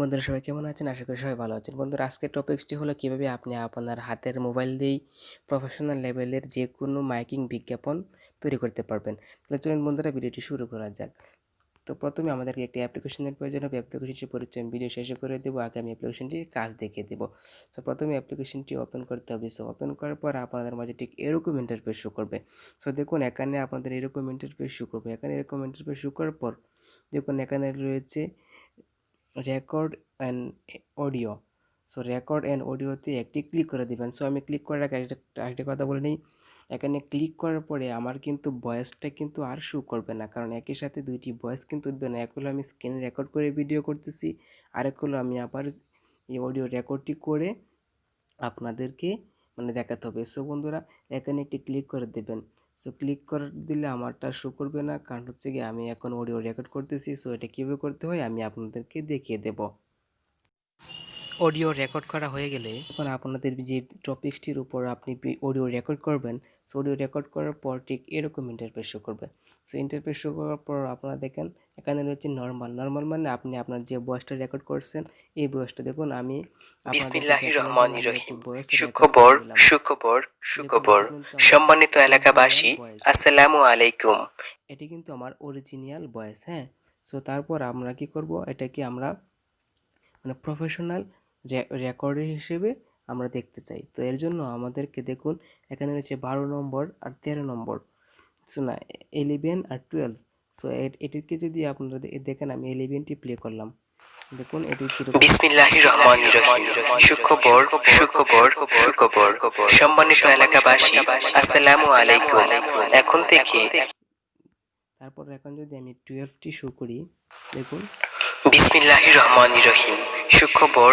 বন্ধুরা সবাই কেমন আছেন? আশা করি সবাই ভালো আছেন। বন্ধুরা আজকের টপিকসটি হলো কিভাবে আপনি আপনার হাতের মোবাইল দিয়েই প্রফেশনাল লেভেলের যে কোনো মাইকিং বিজ্ঞাপন তৈরি করতে পারবেন। তাহলে চলুন বন্ধুরা ভিডিওটি শুরু করা যাক। তো প্রথমে আমাদেরকে একটি অ্যাপ্লিকেশনের প্রয়োজন হবে। অ্যাপ্লিকেশনটির পরিচয় আমি ভিডিও শেষে করে দেবো। আগে আমি অ্যাপ্লিকেশনটির কাজ দেখিয়ে দেবো। তো প্রথমে অ্যাপ্লিকেশনটি ওপেন করতে হবে। সো ওপেন করার পর আপনাদের মাঝে ঠিক এরকম ইন্টারফেস শো করবে। সো দেখুন এখানে আপনাদের এরকম ইন্টারফেস শো করবে। এখানে এরকম ইন্টারফেস শো করার পর দেখুন এখানে রয়েছে record and audio. So record and অডিওতে একটি ক্লিক করে দিবেন। সো আমি ক্লিক করার আগে আরেকটা কথা বলে নিই। এখানে ক্লিক করার পরে আমার কিন্তু ভয়েসটা কিন্তু আর শো করবে না, কারণ একই সাথে দুইটি ভয়েস কিন্তু উঠবে না। এক হলো আমি স্ক্রিনে রেকর্ড করে ভিডিও করতেছি, আরেক হলো আমি আবার এই অডিও রেকর্ডটি করে আপনাদেরকে দেখাতে হবে। সো বন্ধুরা এখানে একটি ক্লিক করে দেবেন। সো ক্লিক করে দিলে আমারটা শো করবে না, কারণ হচ্ছে কি আমি এখন অডিও রেকর্ড করতেছি। সো এটা কীভাবে করতে হয় আমি আপনাদেরকে দেখিয়ে দেব। অডিও রেকর্ড করা হয়ে গেলে এখন আপনাদের যে টপিকসটির উপর আপনি অডিও রেকর্ড করবেন, সো অডিও রেকর্ড করার পর ঠিক এরকম ইন্টারফেস শো করবে। সো ইন্টারফেস শো করার পর আপনারা দেখেন এখানে রয়েছে নর্মাল মানে আপনি আপনার যে ভয়েসটা রেকর্ড করছেন এই ভয়েসটা দেখুন আমি বিসমিল্লাহির রহমানির রহিম। সুখবর সম্মানিত এলাকাবাসী, আসসালামু আলাইকুম। এটি কিন্তু আমার অরিজিনাল ভয়েস। হ্যাঁ, সো তারপর আমরা কি করব, এটাকে আমরা প্রফেশনাল রেকর্ডার হিসেবে আমরা দেখতে চাই। তো এর জন্য আমাদেরকে দেখুন এখানে রয়েছে 12 নম্বর আর 13 নম্বর, সো না 11 আর 12। সো এটিকে যদি আপনারা দেখেন আমি 11টি প্লে করলাম, দেখুন এটি কীরকম। বিসমিল্লাহির রহমানির রহিম। সুখবর সম্মানিত এলাকাবাসী, আসসালামু আলাইকুম। এখন থেকে তারপর এখন যদি আমি 12টি শো করি, দেখুন বিসমিল্লাহির রহমানির রহিম। সুখবর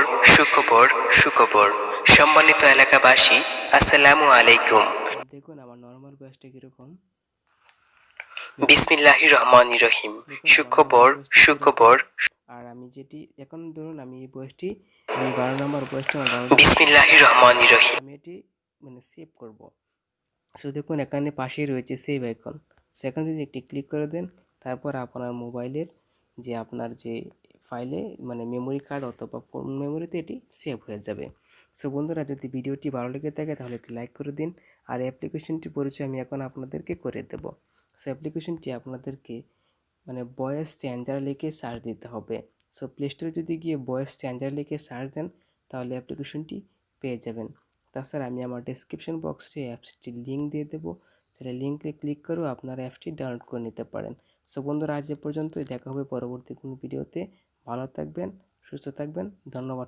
সম্মানিত এলাকাবাসী, আসসালামু আলাইকুম। দেখুন আমার নর্মাল ভয়েসটা কীরকম। বিসমিল্লাহির রহমানির রহিম। সুখবর। আর আমি যেটি এখন ধরুন আমি এই ভয়েসটি আমি 12 নম্বর ভয়েসটা বিসমিল্লাহির রহমানির রহিম। আমি এটি সেভ করব। সো দেখুন এখানে পাশেই রয়েছে সেভ আইকন। সো এখানে যদি একটি ক্লিক করে দেন, তারপর আপনার মোবাইলের যে আপনার যে ফাইলে মেমোরি কার্ড অথবা ফোন মেমোরিতে এটি সেভ হয়ে যাবে। সো বন্ধুরা যদি ভিডিওটি ভালো লেগে থাকে তাহলে একটি লাইক করে দিন। আর অ্যাপ্লিকেশনটির পরিচয় আমি এখন আপনাদেরকে করে দেব। সো অ্যাপ্লিকেশনটি আপনাদেরকে ভয়েস চেঞ্জার লিখে সার্চ দিতে হবে। সো প্লে স্টোরে যদি গিয়ে ভয়েস চেঞ্জার লিখে সার্চ দেন তাহলে অ্যাপ্লিকেশনটি পেয়ে যাবেন। তাছাড়া আমি আমার ডেসক্রিপশন বক্সে অ্যাপসটির লিঙ্ক দিয়ে দেবো, তাহলে লিঙ্কে ক্লিক করেও আপনারা অ্যাপসটি ডাউনলোড করে নিতে পারেন। সো বন্ধুরা আজ এ পর্যন্তই, দেখা হবে পরবর্তী কোনো ভিডিওতে। ভালো থাকবেন, সুস্থ থাকবেন, ধন্যবাদ।